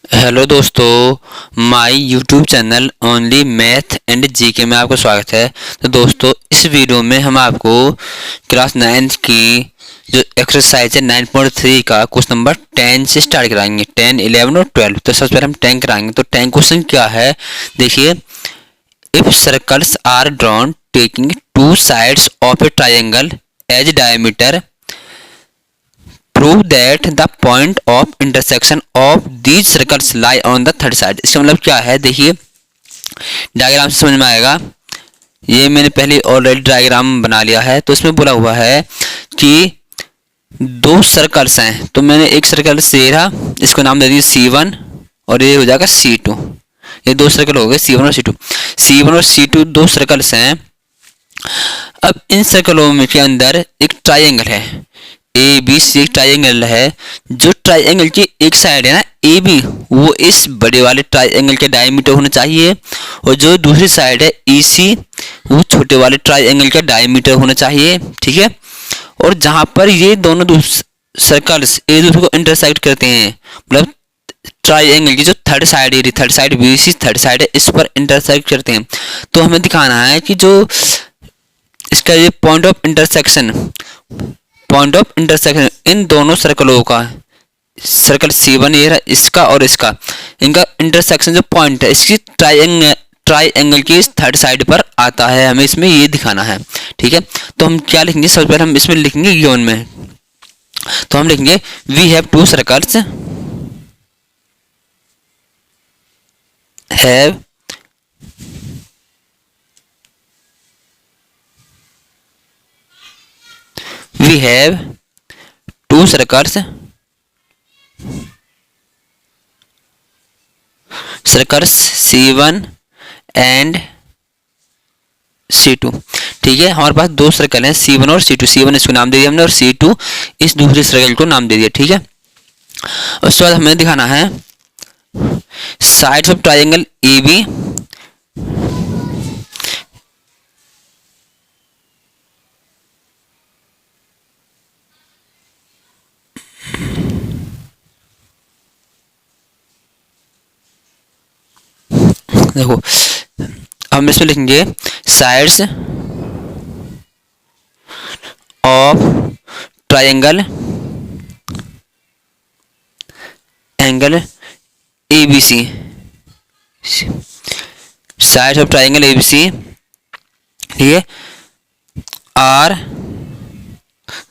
Hello दोस्तों, my YouTube channel only math and GK में आपका स्वागत है। तो दोस्तों, इस वीडियो में हम आपको क्लास 9th की जो एक्सरसाइज है 9.3 का क्वेश्चन नंबर 10 से स्टार्ट कराएंगे। 10, 11 और 12। तो सबसे पहले हम 10 कराएंगे। तो 10 क्वेश्चन क्या है, देखिए। If circles are drawn taking two sides of a triangle as diameter, prove that the point of intersection of these circles lie on the third side. इसका मतलब क्या है, देखिए डायग्राम से समझ में आएगा। ये मैंने पहले ऑलरेडी डायग्राम बना लिया है। तो इसमें बोला हुआ है कि दो सर्कल्स हैं। तो मैंने एक सर्कल से रहा, इसको नाम दे दिया C1 और ये हो जाएगा C2। ये दो सर्कल हो गए C1 और C2। C1 और C2 दो सर्कल्स हैं। अब इन सर्कलों में के अंदर एक ट्राइंगल है, ए बी सी एक ट्राइंगल है। जो ट्राइंगल की एक साइड है ना ए बी, वो इस बड़े वाले ट्राइंगल के डायमीटर होना चाहिए, और जो दूसरी साइड है ई सी, वो छोटे वाले ट्राइंगल का डायमीटर होना चाहिए। ठीक है। और जहां पर ये दोनों सर्कल्स एक दूसरे को इंटरसेक्ट करते हैं, मतलब ट्राइंगल की जो थर्ड साइड है, third side B C third side है, इस पर इंटरसेक्ट करते हैं। तो हमें दिखाना है कि जो इसका ये पॉइंट ऑफ इंटरसेक्शन इन दोनों सर्कलों का, सर्कल C1 ये रहा, इसका और इसका, इनका इंटरसेक्शन जो पॉइंट है इसकी ट्राइंगल की इस थर्ड साइड पर आता है, हमें इसमें ये दिखाना है। ठीक है। तो हम क्या लिखेंगे, सबसे पहले हम इसमें लिखेंगे गिवन में। तो हम लिखेंगे we have two circles have we have two circles C1 and C2। ठीक है। हमारे पास दो सर्कल हैं C1 और C2। C1 इसको नाम दे दिया हमने और C2 इस दूसरे सर्कल को नाम दे दिया। ठीक है। उसके बाद हमें दिखाना है sides of triangle A B देखो, हम इसमें लिखेंगे sides of triangle angle ABC। Sides of triangle ABC, ठीक है, are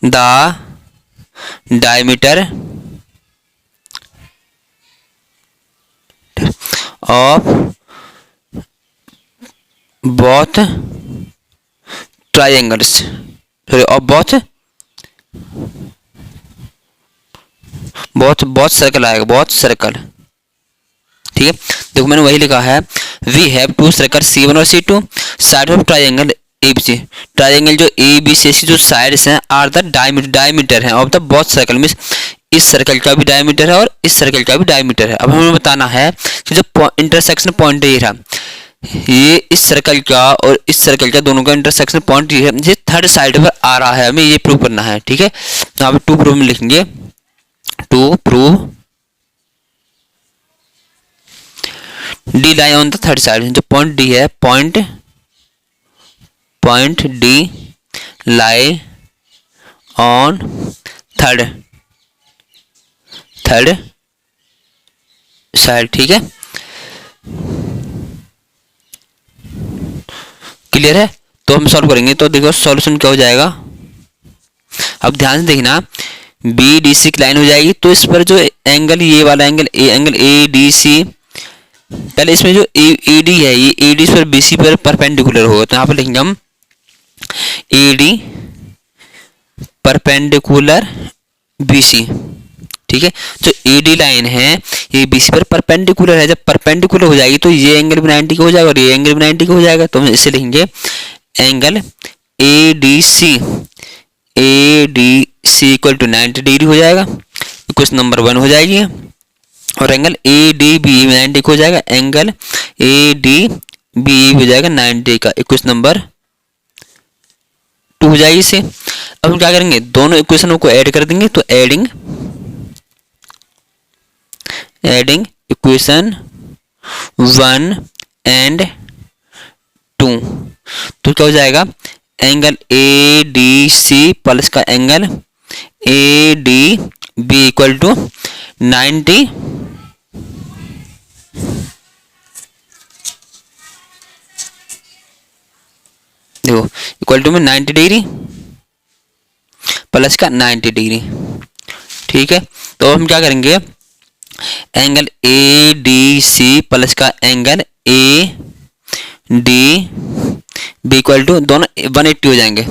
the diameter of both triangles, sorry, of both circle आएगा, both सर्कल। ठीक है। देखो मैंने वही लिखा है, we have to circle C1 और C2 side of triangle ABC। Triangle जो ABC की जो साइड्स हैं आर द डायमीटर है of the both circle, means इस सर्कल का भी डायमीटर है और इस सर्कल का भी डायमीटर है। अब हमें बताना है कि जो इंटरसेक्शन पॉइंट ये रहा, ये इस सर्कल का और इस सर्कल का दोनों का इंटरसेक्शन पॉइंट ये थर्ड साइड पर आ रहा है, हमें ये प्रूव करना है। ठीक है। तो यहाँ पे टू प्रूव में लिखेंगे, to prove D lie on the third side. जो पॉइंट डी है, point D lie on third side. ठीक है। क्लियर है। तो हम सॉल्व करेंगे। तो देखो सॉल्यूशन क्या हो जाएगा, अब ध्यान से देखना, बी डी सी की लाइन हो जाएगी। तो इस पर जो एंगल, ये वाला एंगल ए डी सी, पहले इसमें जो ए डी है, ये ए डी इस पर बी सी पर परपेंडिकुलर होगा। तो यहाँ पर लिखेंगे हम A D perpendicular B C. ठीक है। जो ए डी लाइन है ये बी सी पर परपेंडिकुलर है। जब परपेंडिकुलर हो जाएगी तो ये एंगल भी 90 का हो जाएगा और ये एंगल भी 90 का हो जाएगा। तो हम इसे लिखेंगे angle A D C equal to 90 degree हो जाएगा, क्वेश्चन नंबर 1 हो जाएगी। और एंगल ए डी बी 90 का हो जाएगा, एंगल ए डी बी हो जाएगा 90 का, क्वेश्चन नंबर 2 हो जाएगी इसे। अब हम क्या करेंगे, दोनों इक्वेशनों को ऐड कर देंगे। तो एडिंग इक्वेशन 1 एंड 2, तो क्या हो जाएगा, angle A D C plus का angle A D B equal to 90, देखो इक्वल टू में 90 डिग्री प्लस का 90 डिग्री। ठीक है, तो हम क्या करेंगे, angle A D C plus का angle A D B equal to दोनों 180 हो जाएंगे।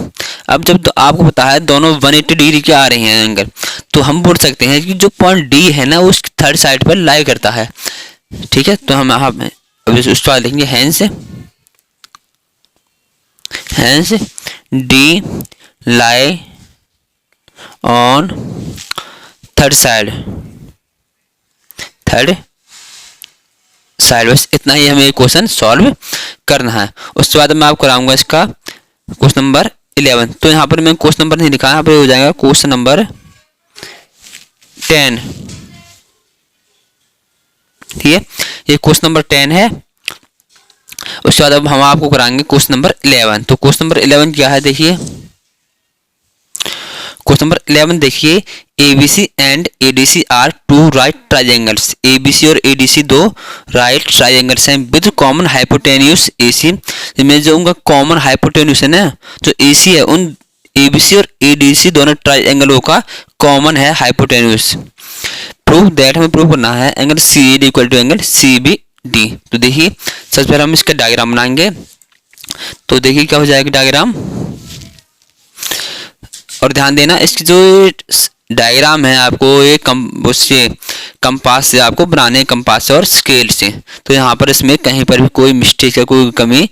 अब जब तो आपको पता है दोनों 180 डिग्री के आ रहे हैं एंगल, तो हम बोल सकते हैं कि जो पॉइंट डी है ना, उस थर्ड साइड पर लाई करता है। ठीक है, तो हम अब उस पर लिखेंगे hence D lie on third side, बस इतना ही हमें क्वेश्चन सॉल्व करना है। उसके बाद मैं आपको कराऊंगा इसका क्वेश्चन नंबर 11। तो यहाँ पर मैं क्वेश्चन नंबर नहीं लिखा है, यहाँ पर हो जाएगा क्वेश्चन नंबर 10। ठीक है, ये क्वेश्चन नंबर 10 है। उसके बाद अब हम आपको कराएंगे क्वेश्चन नंबर 11। तो क्वेश्चन नंबर 11 क्या है, देखिए क्वेश्चन नंबर 11 देखिए, ABC and ADC are two right triangles. ABC और ADC दो राइट ट्राइंगल्स हैं विद कॉमन हाइपोटेन्यूज AC। में जो उनका कॉमन हाइपोटेन्यूज है ना, जो AC है, उन ABC और ADC दोनों ट्राइंगलों का कॉमन है हाइपोटेन्यूज। प्रूव दैट, हमें प्रूव करना है angle CAD equal to angle CBD। तो देखिए सबसे पहले हम इसका डायग्राम बनाएंगे। तो देखिए क्या हो जाएगा डायग्राम, और ध्यान देना इसकी जो डायग्राम है आपको ये उससे कंपास से आपको बनाने, कंपास से और स्केल से। तो यहाँ पर इसमें कहीं पर भी कोई मिस्टेक या कोई कमी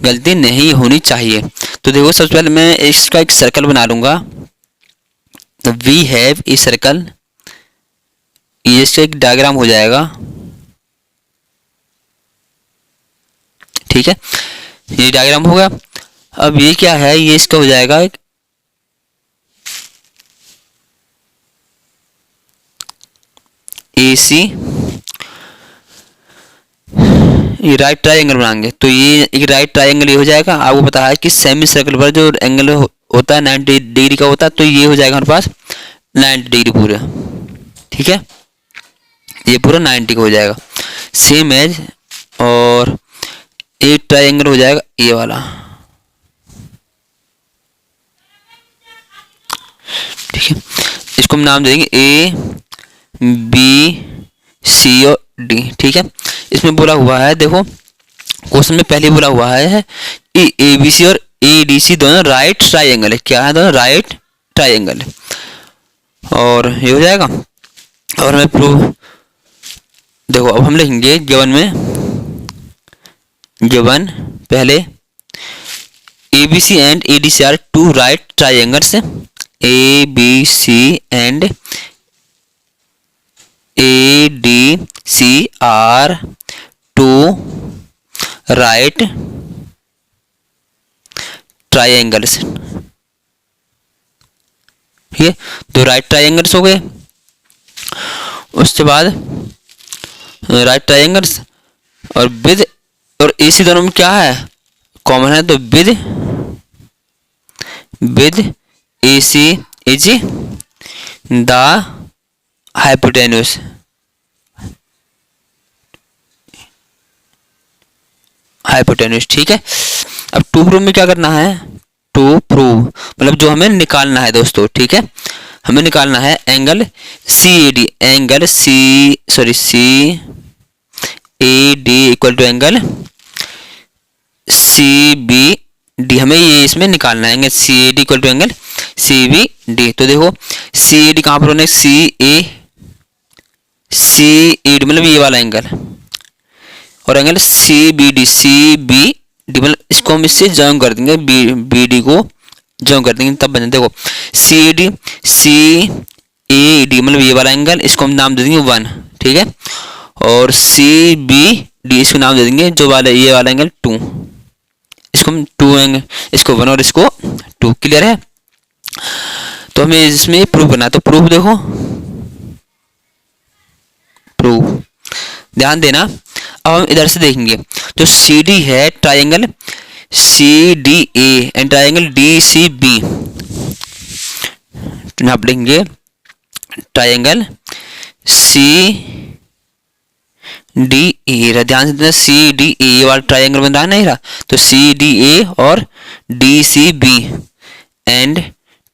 गलती नहीं होनी चाहिए। तो देखो सबसे पहले मैं इसका एक सर्कल बना लूंगा। तो वी हैव ए सर्कल, ये इसका एक डायग्राम हो जाएगा। ठीक है, ये डायग्राम होगा। अब ये क्या है, ये इसका हो जाएगा एक AC, ये राइट ट्राइंगल बनाएंगे। तो ये एक राइट ट्राइंगल ये हो जाएगा। आपको पता है कि सेमी सर्कल पर जो एंगल होता है 90 डिग्री का होता है, तो ये हो जाएगा हमारे पास 90 डिग्री पूरा। ठीक है, ये पूरा 90 का हो जाएगा सेम एज। और एक ट्राइंगल हो जाएगा ये वाला। ठीक है, इसको हम नाम दे देंगे ABC और D। ठीक है, इसमें बोला हुआ है, देखो क्वेश्चन में पहले बोला हुआ है कि ABC और ADC दोनों राइट ट्राइंगल है। क्या है, दोनों राइट ट्राइंगल है। और ये हो जाएगा। और हमें प्रूव, देखो अब हम लिखेंगे गिवन पहले ABC and ADC are two right triangles. ABC and ADC are two right triangles। ठीक है, दो राइट ट्राइंगल्स हो गए। उसके बाद राइट ट्राइंगल्स और विद और AC दोनों में क्या है, कॉमन है। तो with AC is the hypotenuse. ठीक है, अब टू प्रूव में क्या करना है, टू प्रूव मतलब जो हमें निकालना है दोस्तों। ठीक है, हमें निकालना है angle CAD, angle CAD equal to angle CBD। हमें ये इसमें निकालना है angle CAD equal to angle CBD। तो देखो CAD कहाँ पर होना है, CAD मतलब ये वाला एंगल, और एंगल CBD मतलब इसको हम इससे जॉइन कर देंगे, BD को जॉइन कर देंगे तब बन। देखो CAD मतलब ये वाला एंगल, इसको हम नाम दे देंगे 1। ठीक है, और CBD इसको नाम दे देंगे जो वाला ये वाला एंगल 2। इसको हम 2 एंगल, इसको 1 और इसको 2। क्लियर है। तो हमें इसमें प्रूव करना है। तो प्रूफ देखो, प्रूफ ध्यान देना। अब हम इधर से देखेंगे जो सी डी है, triangle C D A and triangle D C B, यहाँ पर लिखेंगे ट्राइंगल सी डी ए। ध्यान से देना, सी डी ए वाला ट्राइंगल बन रहा है, नहीं रहा, तो सी डी ए और D C B and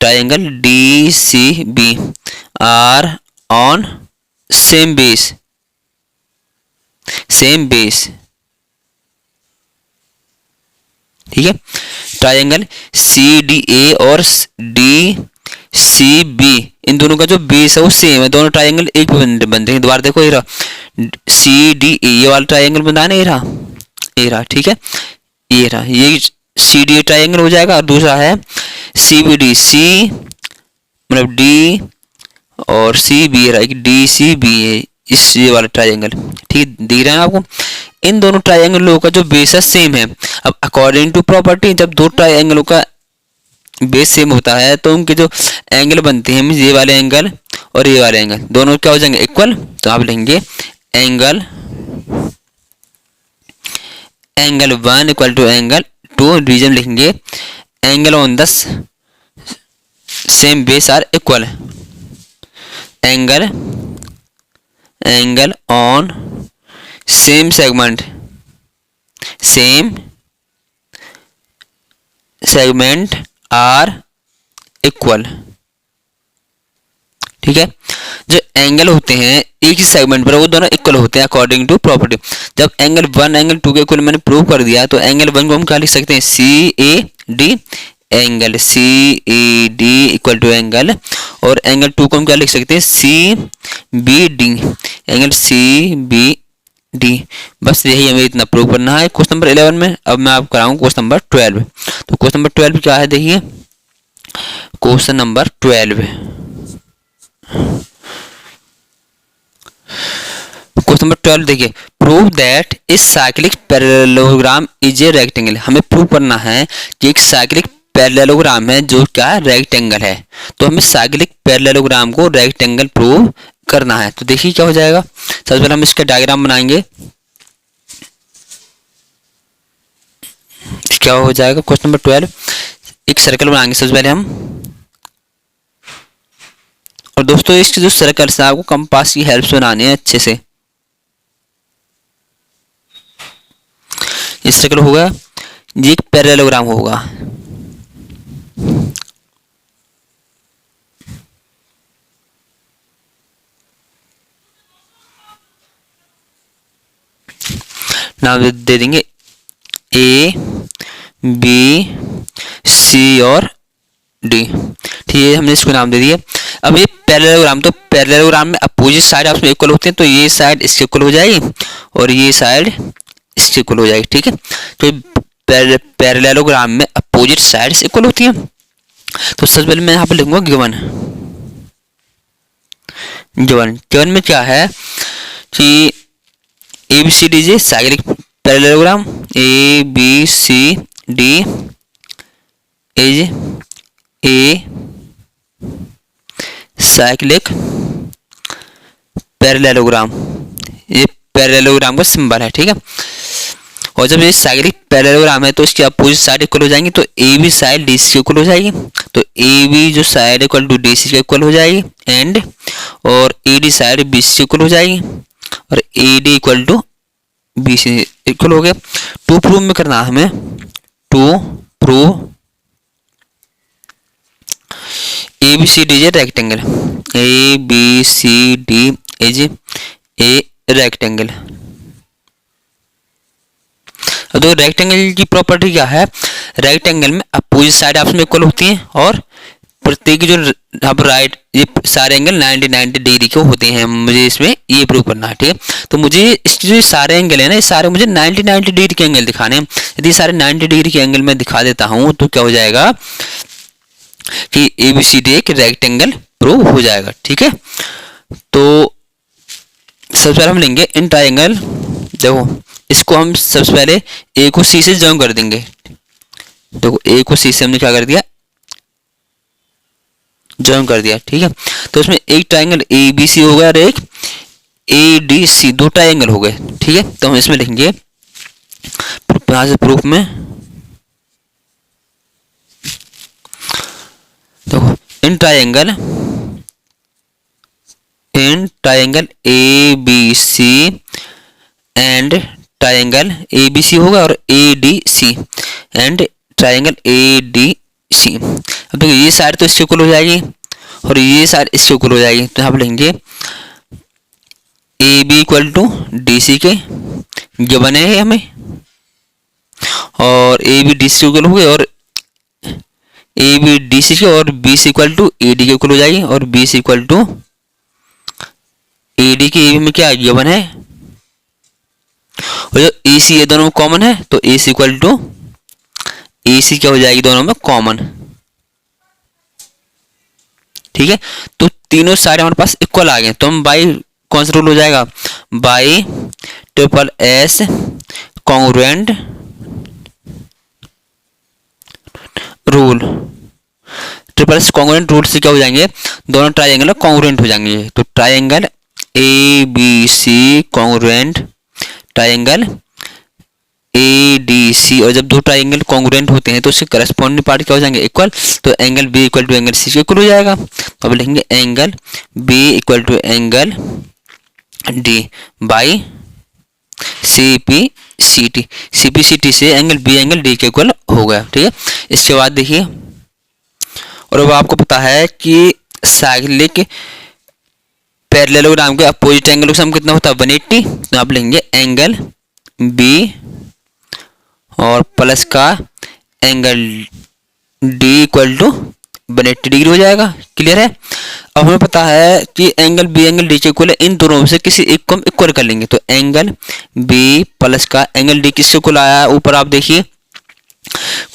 triangle D C B are on same base, same base, ठीक है। ट्राइंगल सी डी ए और डी सी बी, इन दोनों का जो बेस है वो सेम है, दोनों ट्राइंगल एक बनते हैं। दोबारा देखो, ये रहा सी डी ए, ये वाला ट्राइंगल बना ना, ये रहा, ये रहा, ठीक है, ये रहा, ये सी डी ए ट्राइंगल हो जाएगा। और दूसरा है सी बी डी, सी मतलब डी और सी बी, रहा डी सी बी है, इस ये वाला ट्राइंगल, ठीक है, दिख रहा है आपको। इन दोनों ट्राइंगलों का जो बेस है सेम है। अब अकॉर्डिंग टू प्रॉपर्टी, जब दो ट्राइंगलों का बेस सेम होता है तो उनके जो एंगल बनते हैं, ये वाले एंगल और ये वाले एंगल, दोनों क्या हो जाएंगे, इक्वल। तो आप लेंगे angle angle 1 equal to angle 2, reason लिखेंगे angle on the same base are equal, angle angle on same segment, same segment are equal, ठीक है। जो एंगल होते हैं एक ही सेगमेंट पर, वो दोनों इक्वल होते हैं अकॉर्डिंग टू प्रॉपर्टी। जब एंगल 1 एंगल 2 के इक्वल मैंने प्रूव कर दिया, तो एंगल 1 को हम क्या लिख सकते हैं, C A D, angle C A D equal to angle, और एंगल 2 को हम क्या लिख सकते हैं, C B D, angle C B D. बस यही हमें इतना प्रूव करना है क्वेश्चन नंबर 11 में। अब मैं आपको कराऊंगा क्वेश्चन नंबर 12। तो क्वेश्चन नंबर 12 क्या है, देखिए क्वेश्चन नंबर 12, क्वेश्चन नंबर 12 देखिए, प्रूव दैट इस cyclic parallelogram is a rectangle. हमें प्रूव करना है कि एक साइक्लिक पैरेललोग्राम है जो क्या रेक्टेंगल है। तो हमें साइक्लिक पैरेललोग्राम को रेक्टेंगल प्रूव करना है। तो देखिए क्या हो जाएगा, सबसे पहले हम इसका डायग्राम बनाएंगे। क्या हो जाएगा, क्वेश्चन नंबर 12, एक सर्कल बनाएंगे सबसे पहले हम। और दोस्तों इसके जो सर्कल है आपको कंपास की हेल्प से बनाने हैं अच्छे से। ये सर्कल होगा, ये एक पैरेललोग्राम होगा, नाम दे देंगे ए बी सी और डी, ठीक है, हमने इसको नाम दे दिया। अब ये पैरेललोग्राम, तो पैरेललोग्राम में अपोजिट साइड आपस में इक्वल होते हैं, तो ये साइड इसके इक्वल हो जाएगी और ये साइड इसके इक्वल हो जाएगी, ठीक है। तो पैरेललोग्राम में अपोजिट साइड्स इक्वल होती हैं। तो सबसे पहले मैं यहाँ पर लिखूंगा गिवन। गिवन में क्या है कि ए बी सी डी जे cyclic parallelogram, A B C D is a cyclic parallelogram, ये पैरेललोग्राम का सिंबल है, ठीक है। और जब ये साइक्लिक पैरेललोग्राम है तो इसकी अपोजिट साइड इक्वल हो जाएंगी, तो A B side D C के इक्वल हो जाएगी, तो ए बी जो side equal to D C के इक्वल हो जाएगी, एंड और A D side B C equal हो जाएगी, और A D equal to B C equal हो गया। टू प्रूव में करना है हमें, to prove A B C D is rectangle, A B C D is a rectangle. तो रेक्टेंगल की प्रॉपर्टी क्या है, रेक्टेंगल में अपोजिट साइड आपस में इक्वल होती हैं और प्रत्येक जो अब राइट ये सारे एंगल 90 डिग्री के होते हैं। मुझे इसमें ये प्रूव करना है, ठीक है। तो मुझे इसके जो सारे एंगल है ना, ये सारे मुझे 90 डिग्री के एंगल दिखाने हैं। यदि सारे 90 डिग्री के एंगल में दिखा देता हूं तो क्या हो जाएगा कि ए बी सी डी एक रेक्टेंगल प्रूव हो जाएगा, ठीक है। तो सबसे पहले हम लेंगे इन ट्राइंगल, देखो इसको हम सबसे पहले ए को सी से जॉइन कर देंगे। देखो ए को सी से हमने क्या कर दिया, जॉइन कर दिया, ठीक है। तो इसमें एक ट्राइंगल ए बी सी हो गया और एक ADC, दो ट्रायंगल हो गए। ठीक है, तो हम इसमें लिखेंगे यहाँ से प्रूफ में, देखो in triangle ABC and triangle ABC होगा और ADC एंड ट्रायंगल ADC। अब देखो ये साइड तो इसके इक्वल हो जाएगी और ये साइड इसके इक्वल हो जाएगी, तो यहाँ पर लिखेंगे AB इक्वल टू DC के गिवन है हमें, और AB DC के इक्वल हो गए, और AB DC के, और BC इक्वल टू AD के इक्वल हो जाएगी, और BC इक्वल टू AD के AB में क्या गिवन है, और जो AC ये दोनों में कॉमन है तो AC इक्वल टू AC क्या हो जाएगी दोनों में कॉमन। ठीक है, तो तीनों साइड हमारे पास इक्वल आ गए, तो हम बाई कौन सा रूल हो जाएगा, by triple S congruent rule. Triple S congruent rule से क्या हो जाएंगे, दोनों ट्रायंगल कॉन्ग्रुएंट हो जाएंगे। तो triangle ABC congruent triangle ADC, और जब दो ट्रायंगल कॉन्ग्रुएंट होते हैं तो उसके करस्पॉन्डिंग पार्ट क्या हो जाएंगे इक्वल, तो angle B equal to angle C के इक्वल हो जाएगा। तो अब लिखेंगे angle B equal to angle D by CPCT से एंगल B एंगल D के इक्वल हो गया। ठीक है, इसके बाद देखिए, और अब आपको पता है कि साइक्लिक पैरेललोग्राम के अपोजिट एंगल का सम कितना होता है 180, तो आप लेंगे एंगल B और प्लस का angle D equal to 180 degree हो जाएगा। क्लियर है, अब हमें पता है कि एंगल B एंगल D के इक्वल है, इन दोनों में से किसी एक को हम इक्वल कर लेंगे, तो एंगल B प्लस का एंगल D किससे इक्वल आया, ऊपर आप देखिए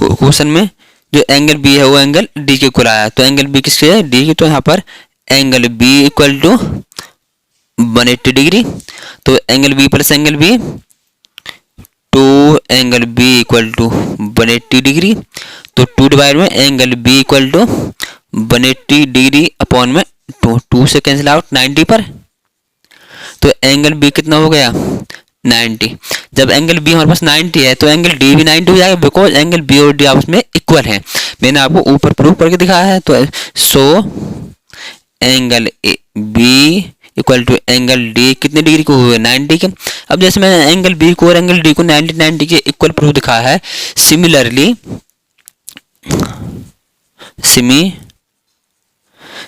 क्वेश्चन में जो एंगल B है वो एंगल D के इक्वल आया, तो एंगल B किसके है D के, तो यहाँ पर angle B equal to 180 degree, तो angle B plus angle B, two angle B equal to 180 degree, तो 2 डिवाइड में angle B equal to 180 degree upon में 2 से कैंसिल आउट 90 पर, तो एंगल B कितना हो गया 90। जब एंगल B हमारे पास 90 है तो एंगल D भी 90 हो जाएगा, बिकॉज एंगल B और D आपस में इक्वल है, मैंने आपको ऊपर प्रूफ करके दिखाया है। तो so angle B equal to angle D कितने डिग्री को हुए 90 के। अब जैसे मैंने एंगल B को और एंगल D को 90 के इक्वल प्रूफ दिखाया है,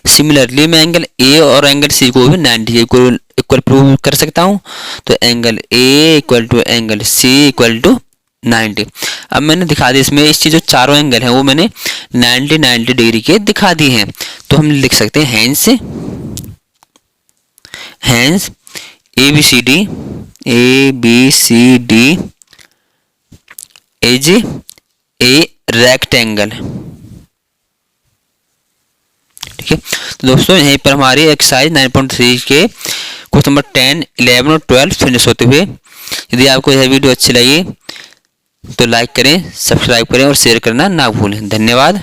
सिमिलरली मैं एंगल A और एंगल C को भी 90 के इक्वल प्रूव कर सकता हूँ, तो angle A equal to angle C equal to 90। अब मैंने दिखा दी इसमें इसकी जो चारों एंगल हैं वो मैंने 90 डिग्री के दिखा दी हैं, तो हम लिख सकते हैं hence ABCD is a rectangle. ठीक है, तो दोस्तों यहीं पर हमारी एक्सरसाइज 9.3 के क्वेश्चन नंबर 10, 11 और 12 फिनिश होते हुए। यदि आपको यह वीडियो अच्छी लगी तो लाइक करें, सब्सक्राइब करें और शेयर करना ना भूलें। धन्यवाद।